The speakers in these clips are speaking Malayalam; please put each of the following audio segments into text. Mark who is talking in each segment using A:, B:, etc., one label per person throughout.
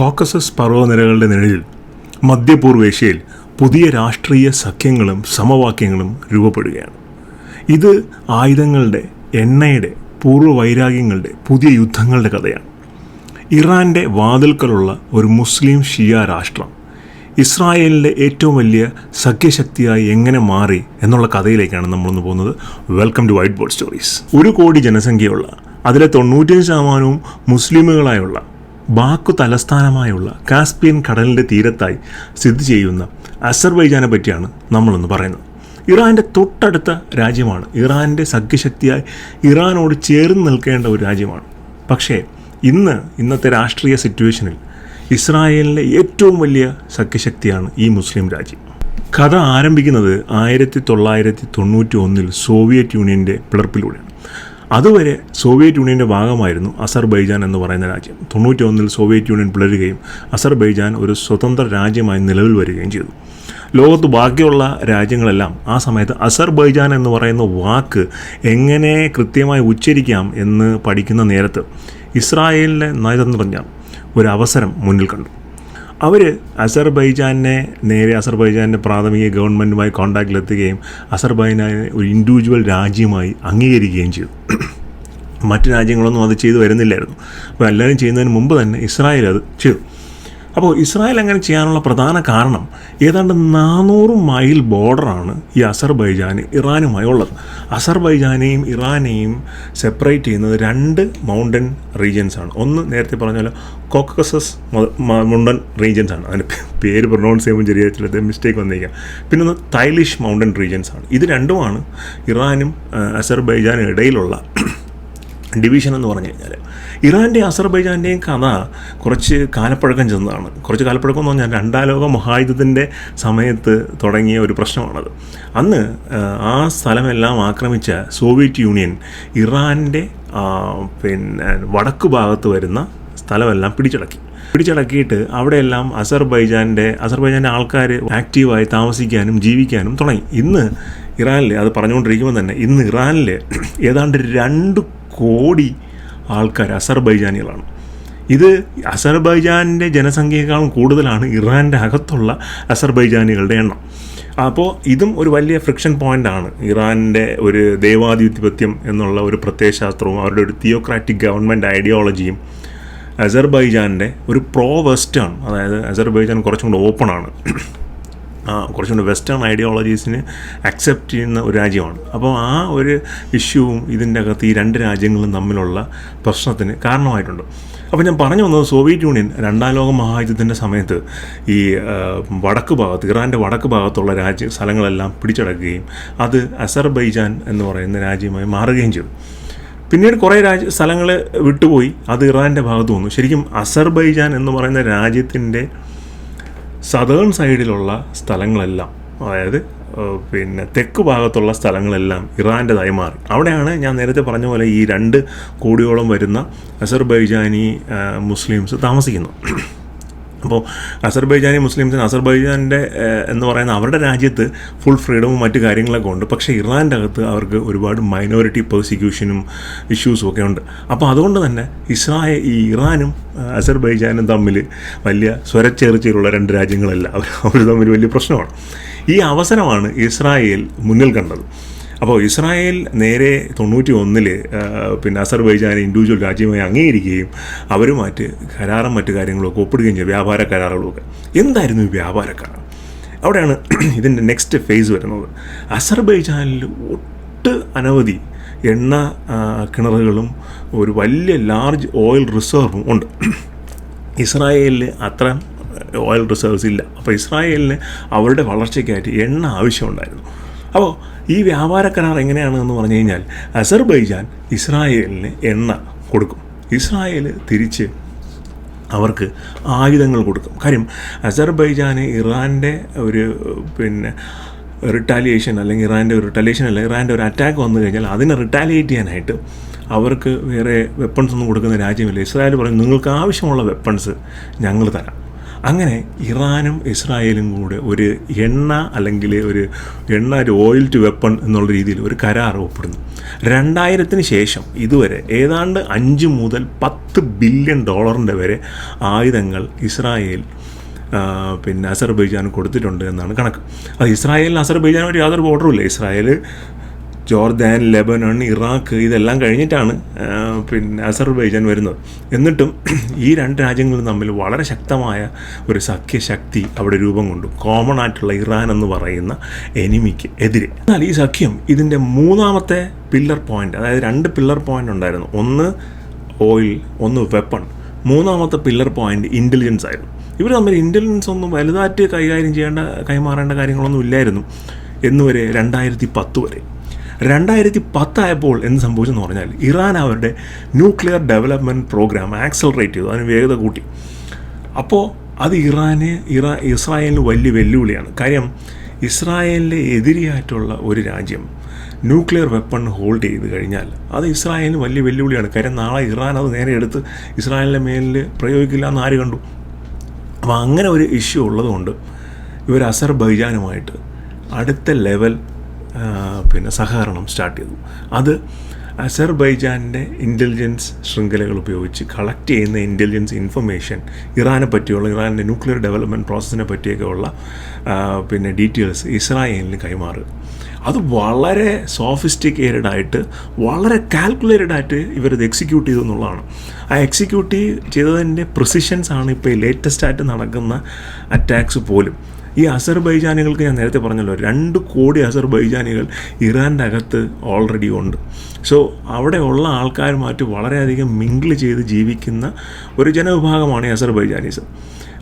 A: കോക്കസസ് പർവ്വതനിരകളുടെ നിഴലിൽ മധ്യപൂർവേഷ്യയിൽ പുതിയ രാഷ്ട്രീയ സഖ്യങ്ങളും സമവാക്യങ്ങളും രൂപപ്പെടുകയാണ്. ഇത് ആയുധങ്ങളുടെ, എണ്ണയുടെ, പൂർവ്വവൈരാഗ്യങ്ങളുടെ, പുതിയ യുദ്ധങ്ങളുടെ കഥയാണ്. ഇറാൻ്റെ വാതിൽക്കലുള്ള ഒരു മുസ്ലിം ഷിയ രാഷ്ട്രം ഇസ്രായേലിൻ്റെ ഏറ്റവും വലിയ സഖ്യശക്തിയായി എങ്ങനെ മാറി എന്നുള്ള കഥയിലേക്കാണ് നമ്മളൊന്ന് പോകുന്നത്. Welcome to white board stories. 1 കോടി ജനസംഖ്യയുള്ള, അതിലെ 95% മുസ്ലിമുകളായുള്ള, ബാക്കു തലസ്ഥാനമായുള്ള കാസ്പിയൻ കടലിൻ്റെ തീരത്തായി സ്ഥിതി ചെയ്യുന്ന അസർബൈജാനെ പറ്റിയാണ് നമ്മളൊന്ന് പറയുന്നത്. ഇറാൻ്റെ തൊട്ടടുത്ത രാജ്യമാണ്. ഇറാൻ്റെ സഖ്യശക്തിയായി ഇറാനോട് ചേർന്ന് നിൽക്കേണ്ട ഒരു രാജ്യമാണ്. പക്ഷേ ഇന്നത്തെ രാഷ്ട്രീയ സിറ്റുവേഷനിൽ ഇസ്രായേലിൻ്റെ ഏറ്റവും വലിയ സഖ്യശക്തിയാണ് ഈ മുസ്ലിം രാജ്യം. കഥ ആരംഭിക്കുന്നത് 1991 സോവിയറ്റ് യൂണിയൻ്റെ പിളർപ്പിലൂടെയാണ്. അതുവരെ സോവിയറ്റ് യൂണിയൻ്റെ ഭാഗമായിരുന്നു അസർബൈജാൻ എന്ന് പറയുന്ന രാജ്യം. 91 സോവിയറ്റ് യൂണിയൻ പിളരുകയും അസർബൈജാൻ ഒരു സ്വതന്ത്ര രാജ്യമായി നിലവിൽ വരികയും ചെയ്തു. ലോകത്ത് ബാക്കിയുള്ള രാജ്യങ്ങളെല്ലാം ആ സമയത്ത് അസർബൈജാൻ എന്ന് പറയുന്ന വാക്ക് എങ്ങനെ കൃത്യമായി ഉച്ചരിക്കാം എന്ന് പഠിക്കുന്ന നേരത്ത് ഇസ്രായേലിലെ നയതന്ത്രജ്ഞ ഒരു അവസരം മുന്നിൽ കണ്ടു. അവർ അസർബൈജാൻ്റെ പ്രാഥമിക ഗവൺമെൻറ്റുമായി കോൺടാക്റ്റിലെത്തുകയും അസർബൈജാനെ ഒരു ഇൻഡിവിജ്വൽ രാജ്യമായി അംഗീകരിക്കുകയും ചെയ്തു. മറ്റ് രാജ്യങ്ങളൊന്നും അത് ചെയ്തു വരുന്നില്ലായിരുന്നു. അപ്പോൾ എല്ലാവരും ചെയ്യുന്നതിന് മുമ്പ് തന്നെ ഇസ്രായേൽ അത് ചെയ്തു. അപ്പോൾ ഇസ്രായേൽ അങ്ങനെ ചെയ്യാനുള്ള പ്രധാന കാരണം ഏതാണ്ട് 400 മൈൽ ബോർഡറാണ് ഈ അസർബൈജാന് ഇറാനുമായി ഉള്ളത്. അസർബൈജാനെയും ഇറാനെയും സെപ്പറേറ്റ് ചെയ്യുന്നത് 2 മൗണ്ടൻ റീജിയൻസാണ്. ഒന്ന് നേരത്തെ പറഞ്ഞ പോലെ കോക്കസസ് മൗണ്ടൻ റീജിയൻസാണ്. അതിൻ്റെ പേര് പ്രൊനൗൺസ് ചെയ്യുമ്പോൾ ചെറിയ ചില മിസ്റ്റേക്ക് വന്നേക്കാം. പിന്നെ ഒന്ന് തൈലിഷ് മൗണ്ടൻ റീജിയൻസാണ്. ഇത് രണ്ടുമാണ് ഇറാനും അസർബൈജാനും ഇടയിലുള്ള ഡിവിഷൻ എന്ന് പറഞ്ഞു കഴിഞ്ഞാൽ. ഇറാൻ്റെയും അസർബൈജാൻ്റെയും കഥ കുറച്ച് കാലപ്പഴക്കം ചെന്നതാണ്. കുറച്ച് കാലപ്പഴക്കം എന്ന് പറഞ്ഞാൽ 2ാം ലോക മഹായുദ്ധത്തിൻ്റെ സമയത്ത് തുടങ്ങിയ ഒരു പ്രശ്നമാണത്. അന്ന് ആ സ്ഥലമെല്ലാം ആക്രമിച്ച സോവിയറ്റ് യൂണിയൻ ഇറാൻ്റെ വടക്ക് ഭാഗത്ത് വരുന്ന സ്ഥലമെല്ലാം പിടിച്ചടക്കിയിട്ട് അവിടെയെല്ലാം അസർബൈജാൻ്റെ ആൾക്കാർ ആക്റ്റീവായി താമസിക്കാനും ജീവിക്കാനും തുടങ്ങി. ഇന്ന് ഇറാനിൽ, അത് പറഞ്ഞുകൊണ്ടിരിക്കുമ്പോൾ തന്നെ, ഇന്ന് ഇറാനിൽ ഏതാണ്ട് 2 കോടി ആൾക്കാർ അസർബൈജാനികളാണ്. ഇത് അസർബൈജാനിൻ്റെ ജനസംഖ്യയേക്കാളും കൂടുതലാണ് ഇറാൻ്റെ അകത്തുള്ള അസർബൈജാനികളുടെ എണ്ണം. അപ്പോൾ ഇതും ഒരു വലിയ ഫ്രിക്ഷൻ പോയിൻ്റാണ്. ഇറാൻ്റെ ഒരു ദൈവാധിപത്യം എന്നുള്ള ഒരു പ്രത്യയശാസ്ത്രവും അവരുടെ ഒരു തിയോക്രാറ്റിക് ഗവൺമെൻറ് ഐഡിയോളജിയും അസർബൈജാൻ്റെ ഒരു പ്രോ വെസ്റ്റേൺ, അതായത് അസർബൈജാൻ കുറച്ചും കൂടെ ഓപ്പണാണ്, കുറച്ചുകൂടി വെസ്റ്റേൺ ഐഡിയോളജീസിന് അക്സെപ്റ്റ് ചെയ്യുന്ന ഒരു രാജ്യമാണ്. അപ്പോൾ ആ ഒരു ഇഷ്യൂവും ഇതിൻ്റെ അകത്ത് ഈ 2 രാജ്യങ്ങളും തമ്മിലുള്ള പ്രശ്നത്തിന് കാരണമായിട്ടുണ്ട്. അപ്പോൾ ഞാൻ പറഞ്ഞു വന്നത്, സോവിയറ്റ് യൂണിയൻ 2ാം ലോക മഹായുദ്ധത്തിൻ്റെ സമയത്ത് ഈ വടക്ക് ഭാഗത്ത്, ഇറാൻ്റെ വടക്ക് ഭാഗത്തുള്ള സ്ഥലങ്ങളെല്ലാം പിടിച്ചടക്കുകയും അത് അസർബൈജാൻ എന്ന് പറയുന്ന രാജ്യമായി മാറുകയും ചെയ്തു. പിന്നീട് കുറേ സ്ഥലങ്ങൾ വിട്ടുപോയി, അത് ഇറാൻ്റെ ഭാഗത്ത് വന്നു. ശരിക്കും അസർബൈജാൻ എന്ന് പറയുന്ന രാജ്യത്തിൻ്റെ സദേൺ സൈഡിലുള്ള സ്ഥലങ്ങളെല്ലാം, അതായത് തെക്ക് ഭാഗത്തുള്ള സ്ഥലങ്ങളെല്ലാം ഇറാൻ്റെതായി മാറി. അവിടെയാണ് ഞാൻ നേരത്തെ പറഞ്ഞ പോലെ ഈ 2 കോടിയോളം വരുന്ന അസർബൈജാനി മുസ്ലിംസ് താമസിക്കുന്നത്. അപ്പോൾ അസർബൈജാനി മുസ്ലിംസിന് അസർബൈജാൻ്റെ എന്ന് പറയുന്ന അവരുടെ രാജ്യത്ത് ഫുൾ ഫ്രീഡവും മറ്റു കാര്യങ്ങളൊക്കെ ഉണ്ട്. പക്ഷേ ഇറാൻ്റെ അകത്ത് അവർക്ക് ഒരുപാട് മൈനോറിറ്റി പെർസിക്യൂഷനും ഇഷ്യൂസും ഒക്കെ ഉണ്ട്. അപ്പോൾ അതുകൊണ്ട് തന്നെ ഇറാനും അസർബൈജാനും തമ്മിൽ വലിയ സ്വരച്ചേർച്ചയിലുള്ള 2 രാജ്യങ്ങളല്ല, അവർ തമ്മിൽ വലിയ പ്രശ്നമാണ്. ഈ അവസരമാണ് ഇസ്രായേൽ മുന്നിൽ കണ്ടത്. അപ്പോൾ ഇസ്രായേൽ നേരെ 91 അസർബൈജാനെ ഇൻഡിവിജ്വൽ രാജ്യമായി അംഗീകരിക്കുകയും അവരുമായിട്ട് കരാറും മറ്റു കാര്യങ്ങളൊക്കെ ഒപ്പിടുകയും ചെയ്യും, വ്യാപാര കരാറുകളൊക്കെ. എന്തായിരുന്നു ഈ വ്യാപാര കരാർ? അവിടെയാണ് ഇതിൻ്റെ നെക്സ്റ്റ് ഫേസ് വരുന്നത്. അസർബൈജാനിൽ അനവധി എണ്ണ കിണറുകളും ഒരു വലിയ ലാർജ് ഓയിൽ റിസർവും ഉണ്ട്. ഇസ്രായേലിൽ അത്ര ഓയിൽ റിസർവ്സ് ഇല്ല. അപ്പോൾ ഇസ്രായേലിന് അവരുടെ വളർച്ചയ്ക്കായിട്ട് എണ്ണ ആവശ്യമുണ്ടായിരുന്നു. അപ്പോൾ ഈ വ്യാപാര കരാർ എങ്ങനെയാണെന്ന് പറഞ്ഞു കഴിഞ്ഞാൽ, അസർബൈജാൻ ഇസ്രായേലിന് എണ്ണ കൊടുക്കും, ഇസ്രായേൽ തിരിച്ച് അവർക്ക് ആയുധങ്ങൾ കൊടുക്കും. കാര്യം അസർബൈജാന് ഇറാൻ്റെ ഒരു റിട്ടാലിയേഷൻ, അല്ലെങ്കിൽ ഇറാൻ്റെ ഒരു അറ്റാക്ക് വന്നു കഴിഞ്ഞാൽ അതിനെ റിട്ടാലിയേറ്റ് ചെയ്യാനായിട്ട് അവർക്ക് വേറെ വെപ്പൺസ് ഒന്നും കൊടുക്കുന്ന രാജ്യമില്ല. ഇസ്രായേൽ പറയും, നിങ്ങൾക്ക് ആവശ്യമുള്ള വെപ്പൺസ് ഞങ്ങൾ തരാം. അങ്ങനെ ഇറാനും ഇസ്രായേലും കൂടെ ഒരു എണ്ണ അല്ലെങ്കിൽ ഒരു ഓയിൽ ടു വെപ്പൺ എന്നുള്ള രീതിയിൽ ഒരു കരാർ ഒപ്പിടുന്നു. 2000-ന് ശേഷം ഇതുവരെ ഏതാണ്ട് 5 മുതൽ 10 ബില്യൺ ഡോളറിൻ്റെ വരെ ആയുധങ്ങൾ ഇസ്രായേൽ അസർബൈജാൻ കൊടുത്തിട്ടുണ്ട് എന്നാണ് കണക്ക്. അത് ഇസ്രായേലിന് അസർബൈജാനുമായിട്ട് യാതൊരു ബോർഡറുമില്ല. ഇസ്രായേൽ, ജോർദാൻ, ലെബനൺ, ഇറാഖ് ഇതെല്ലാം കഴിഞ്ഞിട്ടാണ് അസർബൈജാൻ വരുന്നത്. എന്നിട്ടും ഈ 2 രാജ്യങ്ങളും തമ്മിൽ വളരെ ശക്തമായ ഒരു സഖ്യശക്തി അവിടെ രൂപം കൊണ്ടു, കോമൺ ആയിട്ടുള്ള ഇറാൻ എന്ന് പറയുന്ന എനിമിക്ക് എതിരെ. എന്നാൽ ഈ സഖ്യം ഇതിൻ്റെ 3ാമത്തെ പില്ലർ പോയിൻ്റ്, അതായത് 2 പില്ലർ പോയിൻ്റ് ഉണ്ടായിരുന്നു. ഒന്ന് ഓയിൽ, ഒന്ന് വെപ്പൺ. 3ാമത്തെ പില്ലർ പോയിൻ്റ് ഇൻ്റലിജൻസ് ആയിരുന്നു. ഇവർ തമ്മിൽ ഇൻ്റലിജൻസ് ഒന്നും വലുതായിട്ട് കൈമാറേണ്ട കാര്യങ്ങളൊന്നും ഇല്ലായിരുന്നു എന്നുവരെ 2010 വരെ. 2010 ആയപ്പോൾ എന്ത് സംഭവിച്ചെന്ന് പറഞ്ഞാൽ ഇറാൻ അവരുടെ ന്യൂക്ലിയർ ഡെവലപ്മെൻറ്റ് പ്രോഗ്രാം ആക്സലറേറ്റ് ചെയ്തു, അതിന് വേഗത കൂട്ടി. അപ്പോൾ അത് ഇസ്രായേലിന് വലിയ വെല്ലുവിളിയാണ്. കാര്യം ഇസ്രായേലിൻ്റെ എതിരെയായിട്ടുള്ള ഒരു രാജ്യം ന്യൂക്ലിയർ വെപ്പൺ ഹോൾഡ് ചെയ്ത് കഴിഞ്ഞാൽ അത് ഇസ്രായേലിന് വലിയ വെല്ലുവിളിയാണ്. കാര്യം നാളെ ഇറാൻ അത് നേരെ എടുത്ത് ഇസ്രായേലിൻ്റെ മേലിൽ പ്രയോഗിക്കില്ല എന്ന് ആര് കണ്ടു? അപ്പോൾ അങ്ങനെ ഒരു ഇഷ്യൂ ഉള്ളതുകൊണ്ട് ഇവർ അസർബൈജാനുമായിട്ട് അടുത്ത ലെവൽ സഹകരണം സ്റ്റാർട്ട് ചെയ്തു. അത് അസർബൈജാനിൻ്റെ ഇൻ്റലിജൻസ് ശൃംഖലകൾ ഉപയോഗിച്ച് കളക്ട് ചെയ്യുന്ന ഇൻ്റലിജൻസ് ഇൻഫർമേഷൻ ഇറാനെ പറ്റിയുള്ള, ഇറാനിൻ്റെ ന്യൂക്ലിയർ ഡെവലപ്മെൻറ്റ് പ്രോസസ്സിനെ പറ്റിയൊക്കെ ഉള്ള ഡീറ്റെയിൽസ് ഇസ്രായേലിന് കൈമാറുക. അത് വളരെ സോഫിസ്റ്റിക്കേറ്റഡ് ആയിട്ട്, വളരെ കാൽക്കുലേറ്റഡ് ആയിട്ട് ഇവരത് എക്സിക്യൂട്ട് ചെയ്തു എന്നുള്ളതാണ്. ആ എക്സിക്യൂട്ട് ചെയ്തതിൻ്റെ പ്രിസിഷൻസ് ആണ് ഇപ്പോൾ ലേറ്റസ്റ്റ് ആയിട്ട് നടക്കുന്ന അറ്റാക്സ് പോലും. ഈ അസർബൈജാനികൾക്ക് ഞാൻ നേരത്തെ പറഞ്ഞല്ലോ, 2 കോടി അസർബൈജാനികൾ ഇറാൻ്റെ അകത്ത് ഓൾറെഡി ഉണ്ട്. സോ അവിടെ ഉള്ള ആൾക്കാരുമായിട്ട് വളരെയധികം മിങ്കിൾ ചെയ്ത് ജീവിക്കുന്ന ഒരു ജനവിഭാഗമാണ് ഈ അസർബൈജാനീസ്.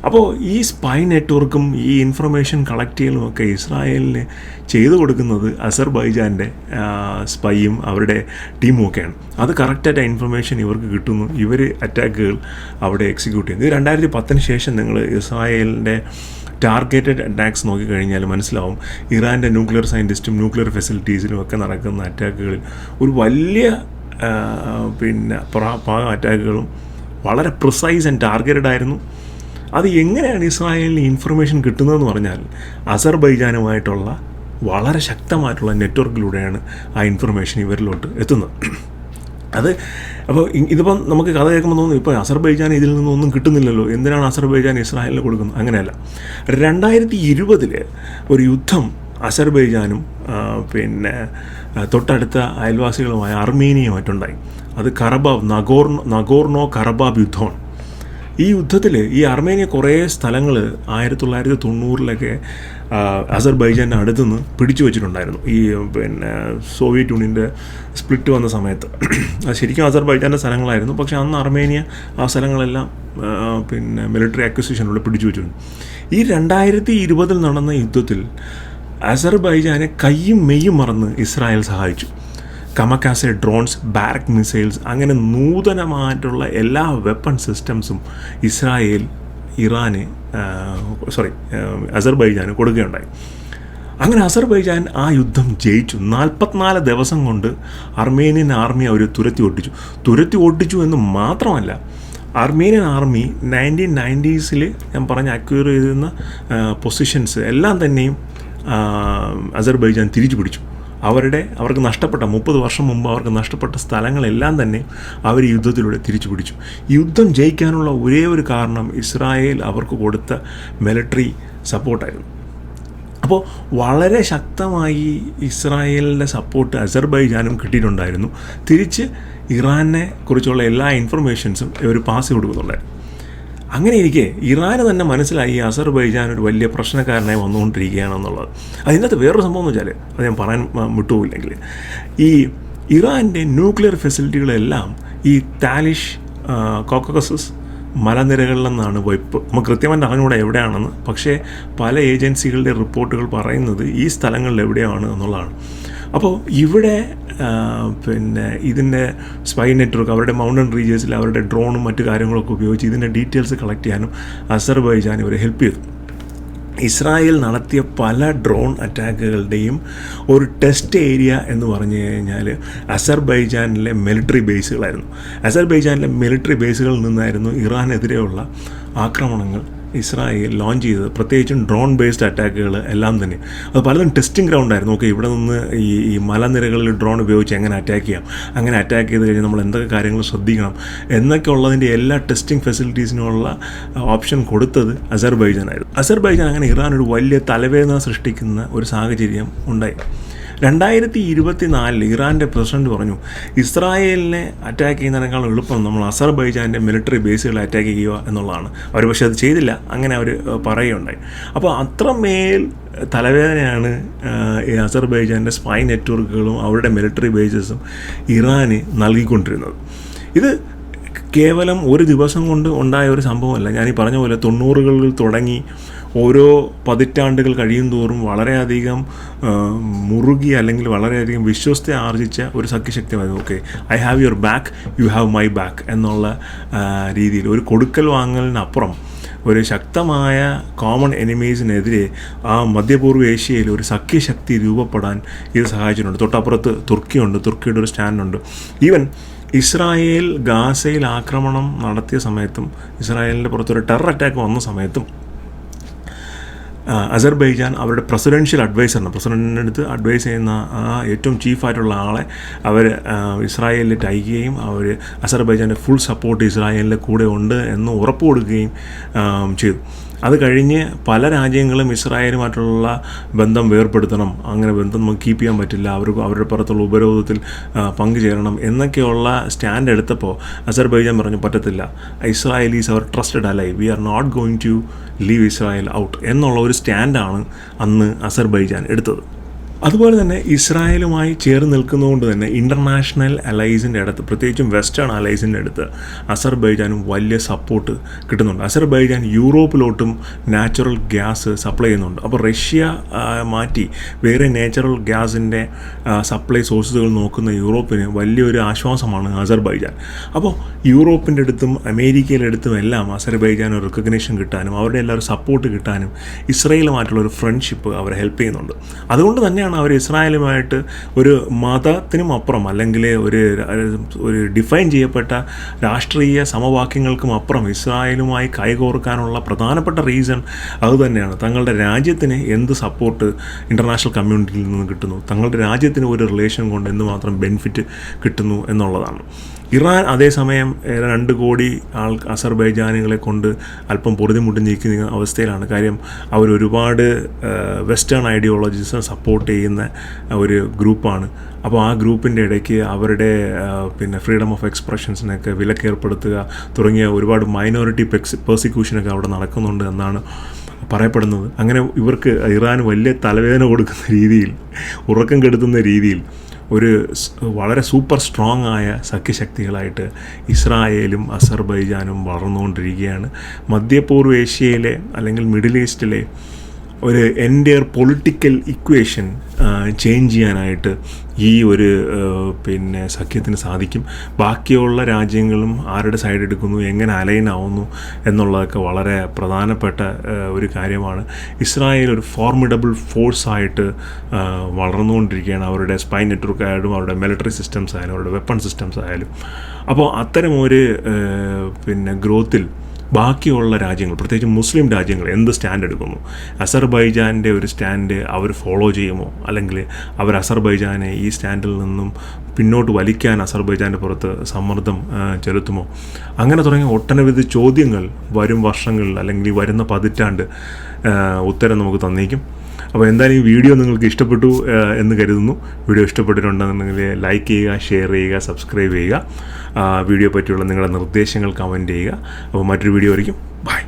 A: അപ്പോൾ ഈ സ്പൈ നെറ്റ്വർക്കും ഈ ഇൻഫർമേഷൻ കളക്ട് ചെയ്യലുമൊക്കെ ഇസ്രായേലിന് ചെയ്തു കൊടുക്കുന്നത് അസർബൈജാൻ്റെ സ്പൈയും അവരുടെ ടീമും ഒക്കെയാണ്. അത് കറക്റ്റായിട്ട് ഇൻഫർമേഷൻ ഇവർക്ക് കിട്ടുന്നു, ഇവർ അറ്റാക്കുകൾ അവിടെ എക്സിക്യൂട്ട് ചെയ്യുന്നു. ഇത് 2010-ന് ശേഷം നിങ്ങൾ ഇസ്രായേലിൻ്റെ ടാർഗറ്റഡ് അറ്റാക്സ് നോക്കിക്കഴിഞ്ഞാൽ മനസ്സിലാവും ഇറാൻ്റെ ന്യൂക്ലിയർ സയൻറ്റിസ്റ്റും ന്യൂക്ലിയർ ഫെസിലിറ്റീസിലും ഒക്കെ നടക്കുന്ന അറ്റാക്കുകളിൽ ഒരു വലിയ അറ്റാക്കുകളും വളരെ പ്രിസൈസ് ആൻഡ് ടാർഗറ്റഡ് ആയിരുന്നു. അത് എങ്ങനെയാണ് ഇസ്രായേലിന് ഇൻഫർമേഷൻ കിട്ടുന്നതെന്ന് പറഞ്ഞാൽ അസർബൈജാനുമായിട്ടുള്ള വളരെ ശക്തമായിട്ടുള്ള നെറ്റ്വർക്കിലൂടെയാണ് ആ ഇൻഫർമേഷൻ ഇവരിലോട്ട് എത്തുന്നത്. അപ്പോൾ ഇതിപ്പം നമുക്ക് കഥ കേൾക്കുമ്പോൾ തോന്നുന്നു ഇപ്പോൾ അസർബൈജാൻ ഇതിൽ നിന്നൊന്നും കിട്ടുന്നില്ലല്ലോ, എന്തിനാണ് അസർബൈജാൻ ഇസ്രായേലിന് കൊടുക്കുന്നത്? അങ്ങനെയല്ല. 2020 ഒരു യുദ്ധം അസർബൈജാനും തൊട്ടടുത്ത അയൽവാസികളുമായ അർമേനിയയുമായിട്ടുണ്ടായി. അത് നഗോർണോ കറബാബ് യുദ്ധമാണ്. ഈ യുദ്ധത്തിൽ ഈ അർമേനിയ കുറേ സ്ഥലങ്ങൾ 1990-ലൊക്കെ അസർബൈജാൻ്റെ അടുത്തുനിന്ന് പിടിച്ചു വെച്ചിട്ടുണ്ടായിരുന്നു. ഈ സോവിയറ്റ് യൂണിയൻ്റെ സ്പ്ലിറ്റ് വന്ന സമയത്ത് അത് ശരിക്കും അസർബൈജാൻ്റെ സ്ഥലങ്ങളായിരുന്നു. പക്ഷേ അന്ന് അർമേനിയ ആ സ്ഥലങ്ങളെല്ലാം മിലിറ്ററി അക്വിസിഷനിലൂടെ പിടിച്ചു വെച്ചിട്ടുണ്ട്. ഈ 2020 നടന്ന യുദ്ധത്തിൽ അസർബൈജാനെ കയ്യും മെയ്യും മറന്ന് ഇസ്രായേൽ സഹായിച്ചു. കമക്കാസെ ഡ്രോൺസ്, ബാരക് മിസൈൽസ്, അങ്ങനെ നൂതനമായിട്ടുള്ള എല്ലാ വെപ്പൺ സിസ്റ്റംസും ഇസ്രായേൽ അസർബൈജാന് കൊടുക്കുകയുണ്ടായി. അങ്ങനെ അസർബൈജാൻ ആ യുദ്ധം ജയിച്ചു. 44 ദിവസം കൊണ്ട് അർമേനിയൻ ആർമി അവർ തുരത്തി ഒട്ടിച്ചു എന്ന് മാത്രമല്ല, അർമേനിയൻ ആർമി 1990s ഞാൻ പറഞ്ഞ അക്വയർ ചെയ്തിരുന്ന പൊസിഷൻസ് എല്ലാം തന്നെയും അസർബൈജാൻ തിരിച്ചു പിടിച്ചു. അവർക്ക് നഷ്ടപ്പെട്ട 30 വർഷം മുമ്പ് അവർക്ക് നഷ്ടപ്പെട്ട സ്ഥലങ്ങളെല്ലാം തന്നെ അവർ യുദ്ധത്തിലൂടെ തിരിച്ചു പിടിച്ചു. യുദ്ധം ജയിക്കാനുള്ള ഒരേ ഒരു കാരണം ഇസ്രായേൽ അവർക്ക് കൊടുത്ത മിലിറ്ററി സപ്പോർട്ടായിരുന്നു. അപ്പോൾ വളരെ ശക്തമായി ഇസ്രായേലിൻ്റെ സപ്പോർട്ട് അസർബൈജാനും കിട്ടിയിട്ടുണ്ടായിരുന്നു. തിരിച്ച് ഇറാനെ കുറിച്ചുള്ള എല്ലാ ഇൻഫർമേഷൻസും ഇവർ പാസ് കൊടുക്കുന്നുണ്ടായിരുന്നു. അങ്ങനെ ഇരിക്കെ ഇറാന് തന്നെ മനസ്സിലായി അസർബൈജാൻ ഒരു വലിയ പ്രശ്നക്കാരനായി വന്നുകൊണ്ടിരിക്കുകയാണെന്നുള്ളത്. അതിനകത്ത് വേറൊരു സംഭവം എന്ന് വെച്ചാൽ, അത് ഞാൻ പറയാൻ വിട്ടുപോയില്ലെങ്കിൽ, ഈ ഇറാൻ്റെ ന്യൂക്ലിയർ ഫെസിലിറ്റികളെല്ലാം ഈ താലിഷ് കോക്കസസ് മലനിരകളിൽ നിന്നാണ് നമുക്ക് കൃത്യമായിട്ട് അറിഞ്ഞുകൂടെ എവിടെയാണെന്ന്. പക്ഷേ പല ഏജൻസികളുടെ റിപ്പോർട്ടുകൾ പറയുന്നത് ഈ സ്ഥലങ്ങളിൽ എവിടെയാണ് എന്നുള്ളതാണ്. അപ്പോൾ ഇവിടെ ഇതിൻ്റെ സ്പൈ നെറ്റ്വർക്ക് അവരുടെ മൗണ്ടൻ റീജിയൻസിൽ അവരുടെ ഡ്രോണും മറ്റു കാര്യങ്ങളൊക്കെ ഉപയോഗിച്ച് ഇതിൻ്റെ ഡീറ്റെയിൽസ് കളക്ട് ചെയ്യാനും അസർബൈജാൻ ഇവരെ ഹെൽപ്പ് ചെയ്തു. ഇസ്രായേൽ നടത്തിയ പല ഡ്രോൺ അറ്റാക്കുകളുടെയും ഒരു ടെസ്റ്റ് ഏരിയ എന്ന് പറഞ്ഞു കഴിഞ്ഞാൽ അസർബൈജാനിലെ മിലിറ്ററി ബേസുകളായിരുന്നു. അസർബൈജാനിലെ മിലിറ്ററി ബേസുകളിൽ നിന്നായിരുന്നു ഇറാനെതിരെയുള്ള ആക്രമണങ്ങൾ ഇസ്രായേൽ ലോഞ്ച് ചെയ്തത്, പ്രത്യേകിച്ചും ഡ്രോൺ ബേസ്ഡ് അറ്റാക്കുകൾ എല്ലാം തന്നെ അത് പലതും ടെസ്റ്റിംഗ് ഗ്രൗണ്ടായിരുന്നു. ഓക്കെ, ഇവിടെ നിന്ന് ഈ മലനിരകളിൽ ഡ്രോൺ ഉപയോഗിച്ച് എങ്ങനെ അറ്റാക്ക് ചെയ്യാം, അങ്ങനെ അറ്റാക്ക് ചെയ്ത് കഴിഞ്ഞാൽ നമ്മൾ എന്തൊക്കെ കാര്യങ്ങൾ ശ്രദ്ധിക്കണം എന്നൊക്കെ ഉള്ളതിൻ്റെ എല്ലാ ടെസ്റ്റിംഗ് ഫെസിലിറ്റീസിനുള്ള ഓപ്ഷൻ കൊടുത്തത് അസർബൈജാനായിരുന്നു. അസർബൈജാൻ അങ്ങനെ ഇറാൻ ഒരു വലിയ തലവേദന സൃഷ്ടിക്കുന്ന ഒരു സാഹചര്യം ഉണ്ടായി. 2024 ഇറാൻ്റെ പ്രസിഡന്റ് പറഞ്ഞു, ഇസ്രായേലിനെ അറ്റാക്ക് ചെയ്യുന്നതിനേക്കാൾ എളുപ്പം നമ്മൾ അസർബൈജാൻ്റെ മിലിറ്ററി ബേസുകളെ അറ്റാക്ക് ചെയ്യുക എന്നുള്ളതാണ്. അവർ പക്ഷേ അത് ചെയ്തില്ല, അങ്ങനെ അവർ പറയുകയുണ്ടായി. അപ്പോൾ അത്രമേൽ തലവേദനയാണ് ഈ അസർബൈജാൻ്റെ സ്പൈ നെറ്റ്വർക്കുകളും അവരുടെ മിലിറ്ററി ബേസസും ഇറാന് നൽകിക്കൊണ്ടിരുന്നത്. ഇത് കേവലം ഒരു ദിവസം കൊണ്ട് ഉണ്ടായ ഒരു സംഭവമല്ല. ഞാനീ പറഞ്ഞ പോലെ 90കളിൽ തുടങ്ങി ഓരോ പതിറ്റാണ്ടുകൾ കഴിയും തോറും വളരെയധികം മുറുകി അല്ലെങ്കിൽ വളരെയധികം വിശ്വസ്ത ആർജിച്ച ഒരു സഖ്യശക്തിയായിരുന്നു. Okay, I have your back, you have my back എന്നുള്ള രീതിയിൽ ഒരു കൊടുക്കൽ വാങ്ങലിനപ്പുറം ഒരു ശക്തമായ കോമൺ എനിമീസിനെതിരെ ആ മധ്യപൂർവ്വ ഏഷ്യയിൽ ഒരു സഖ്യശക്തി രൂപപ്പെടാൻ ഇത് സഹായിച്ചിട്ടുണ്ട്. തൊട്ടപ്പുറത്ത് തുർക്കിയുണ്ട്, തുർക്കിയുടെ ഒരു സ്റ്റാൻഡുണ്ട്. ഈവൻ ഇസ്രായേൽ ഗാസയിൽ ആക്രമണം നടത്തിയ സമയത്തും ഇസ്രായേലിൻ്റെ പുറത്തൊരു ടെറർ അറ്റാക്ക് വന്ന സമയത്തും അസർബൈജാൻ അവരുടെ പ്രസിഡൻഷ്യൽ പ്രസിഡൻറ്റിൻ്റെ അടുത്ത് അഡ്വൈസ് ചെയ്യുന്ന ആ ഏറ്റവും ചീഫായിട്ടുള്ള ആളെ അവർ ഇസ്രായേലിലേക്ക് അയക്കുകയും അവർ അസർബൈജാൻ്റെ ഫുൾ സപ്പോർട്ട് ഇസ്രായേലിൻ്റെ കൂടെ ഉണ്ട് എന്ന് ഉറപ്പ് കൊടുക്കുകയും ചെയ്തു. അത് കഴിഞ്ഞ് പല രാജ്യങ്ങളും ഇസ്രായേലുമായിട്ടുള്ള ബന്ധം വേർപ്പെടുത്തണം, അങ്ങനെ ബന്ധം നമുക്ക് കീപ്പ് ചെയ്യാൻ പറ്റില്ല, അവരുടെ പുറത്തുള്ള ഉപരോധത്തിൽ പങ്കുചേരണം എന്നൊക്കെയുള്ള സ്റ്റാൻഡ് എടുത്തപ്പോൾ അസർബൈജാൻ പറഞ്ഞു പറ്റത്തില്ല, Israel is our trusted ally, we are not going to leave Israel out എന്നുള്ള ഒരു സ്റ്റാൻഡാണ് അന്ന് അസർബൈജാൻ എടുത്തത്. അതുപോലെ തന്നെ ഇസ്രായേലുമായി ചേർന്ന് നിൽക്കുന്നതുകൊണ്ട് തന്നെ ഇൻ്റർനാഷണൽ അലൈസിൻ്റെ അടുത്ത്, പ്രത്യേകിച്ചും വെസ്റ്റേൺ അലൈസിൻ്റെ അടുത്ത് അസർബൈജാനും വലിയ സപ്പോർട്ട് കിട്ടുന്നുണ്ട്. അസർബൈജാൻ യൂറോപ്പിലോട്ടും നാച്ചുറൽ ഗ്യാസ് സപ്ലൈ ചെയ്യുന്നുണ്ട്. അപ്പോൾ റഷ്യ മാറ്റി വേറെ നാച്ചുറൽ ഗ്യാസിൻ്റെ സപ്ലൈ സോഴ്സുകൾ നോക്കുന്ന യൂറോപ്പിന് വലിയൊരു ആശ്വാസമാണ് അസർബൈജാൻ. അപ്പോൾ യൂറോപ്പിൻ്റെ അടുത്തും അമേരിക്കയുടെ അടുത്തും എല്ലാം അസർബൈജാൻ ഒരു റെക്കഗ്നേഷൻ കിട്ടാനും അവരുടെ എല്ലാവരും സപ്പോർട്ട് കിട്ടാനും ഇസ്രായേലുമായിട്ടുള്ളൊരു ഫ്രണ്ട്ഷിപ്പ് അവരെ ഹെൽപ്പ് ചെയ്യുന്നുണ്ട്. അതുകൊണ്ട് തന്നെയാണ് അവർ ഇസ്രായേലുമായിട്ട് ഒരു മതത്തിനും അപ്പുറം അല്ലെങ്കിൽ ഒരു ഡിഫൈൻ ചെയ്യപ്പെട്ട രാഷ്ട്രീയ സമവാക്യങ്ങൾക്കും അപ്പുറം ഇസ്രായേലുമായി കൈകോർക്കാനുള്ള പ്രധാനപ്പെട്ട റീസൺ അതുതന്നെയാണ്. തങ്ങളുടെ രാജ്യത്തിന് എന്ത് സപ്പോർട്ട് ഇൻ്റർനാഷണൽ കമ്മ്യൂണിറ്റിയിൽ നിന്ന് കിട്ടുന്നു, തങ്ങളുടെ രാജ്യത്തിന് ഒരു റിലേഷൻ കൊണ്ട് എന്തുമാത്രം ബെനിഫിറ്റ് കിട്ടുന്നു എന്നുള്ളതാണ്. ഇറാൻ അതേസമയം 2 കോടി അസർബൈജാനികളെ കൊണ്ട് അല്പം പൊറുതിമുട്ടിഞ്ഞിരിക്കുന്ന അവസ്ഥയിലാണ്. കാര്യം അവരൊരുപാട് വെസ്റ്റേൺ ഐഡിയോളജീസിനെ സപ്പോർട്ട് ചെയ്യുന്ന ഒരു ഗ്രൂപ്പാണ്. അപ്പോൾ ആ ഗ്രൂപ്പിൻ്റെ ഇടയ്ക്ക് അവരുടെ ഫ്രീഡം ഓഫ് എക്സ്പ്രഷൻസിനൊക്കെ വിലക്കേർപ്പെടുത്തുക തുടങ്ങിയ ഒരുപാട് മൈനോറിറ്റി പെർസിക്യൂഷനൊക്കെ അവിടെ നടക്കുന്നുണ്ട് എന്നാണ് പറയപ്പെടുന്നത്. അങ്ങനെ ഇവർക്ക് ഇറാൻ വലിയ തലവേദന കൊടുക്കുന്ന രീതിയിൽ, ഉറക്കം കെടുത്തുന്ന രീതിയിൽ ഒരു വളരെ സൂപ്പർ സ്ട്രോങ് ആയ സഖ്യശക്തികളായിട്ട് ഇസ്രായേലും അസർബൈജാനും വളർന്നുകൊണ്ടിരിക്കുകയാണ്. മധ്യപൂർവ്വ ഏഷ്യയിലെ അല്ലെങ്കിൽ മിഡിൽ ഈസ്റ്റിലെ ഒരു എൻ്റയർ പൊളിറ്റിക്കൽ ഇക്വേഷൻ ചേഞ്ച് ചെയ്യാനായിട്ട് ഈ ഒരു സഖ്യത്തിന് സാധിക്കും. ബാക്കിയുള്ള രാജ്യങ്ങളും ആരുടെ സൈഡ് എടുക്കുന്നു, എങ്ങനെ അലൈൻ ആവുന്നു എന്നുള്ളതൊക്കെ വളരെ പ്രധാനപ്പെട്ട ഒരു കാര്യമാണ്. ഇസ്രായേൽ ഒരു ഫോർമിഡബിൾ ഫോഴ്സായിട്ട് വളർന്നുകൊണ്ടിരിക്കുകയാണ്. അവരുടെ സ്പൈ നെറ്റ്വർക്ക് ആയാലും അവരുടെ മിലിറ്ററി സിസ്റ്റംസ് ആയാലും അവരുടെ വെപ്പൺ സിസ്റ്റംസ് ആയാലും. അപ്പോൾ അത്തരം ഒരു ഗ്രോത്തിൽ ബാക്കിയുള്ള രാജ്യങ്ങൾ, പ്രത്യേകിച്ച് മുസ്ലിം രാജ്യങ്ങൾ എന്ത് സ്റ്റാൻഡ് എടുക്കുന്നു, അസർബൈജാൻ്റെ ഒരു സ്റ്റാൻഡ് അവർ ഫോളോ ചെയ്യുമോ, അല്ലെങ്കിൽ അവർ അസർബൈജാനെ ഈ സ്റ്റാൻഡിൽ നിന്നും പിന്നോട്ട് വലിക്കാൻ അസർബൈജാൻ്റെ പുറത്ത് സമ്മർദ്ദം ചെലുത്തുമോ, അങ്ങനെ തുടങ്ങിയ ഒട്ടനവധി ചോദ്യങ്ങൾ വരും വർഷങ്ങളിൽ അല്ലെങ്കിൽ വരുന്ന പതിറ്റാണ്ട് ഉത്തരം നമുക്ക് തന്നേക്കും. അപ്പോൾ എന്തായാലും ഈ വീഡിയോ നിങ്ങൾക്ക് ഇഷ്ടപ്പെട്ടു എന്ന് കരുതുന്നു. വീഡിയോ ഇഷ്ടപ്പെട്ടിട്ടുണ്ടെന്നുണ്ടെങ്കിൽ ലൈക്ക് ചെയ്യുക, ഷെയർ ചെയ്യുക, സബ്സ്ക്രൈബ് ചെയ്യുക. വീഡിയോ പറ്റിയുള്ള നിങ്ങളുടെ നിർദ്ദേശങ്ങൾ കമൻറ്റ് ചെയ്യുക. അപ്പോൾ മറ്റൊരു വീഡിയോ ആയിരിക്കും. ബൈ.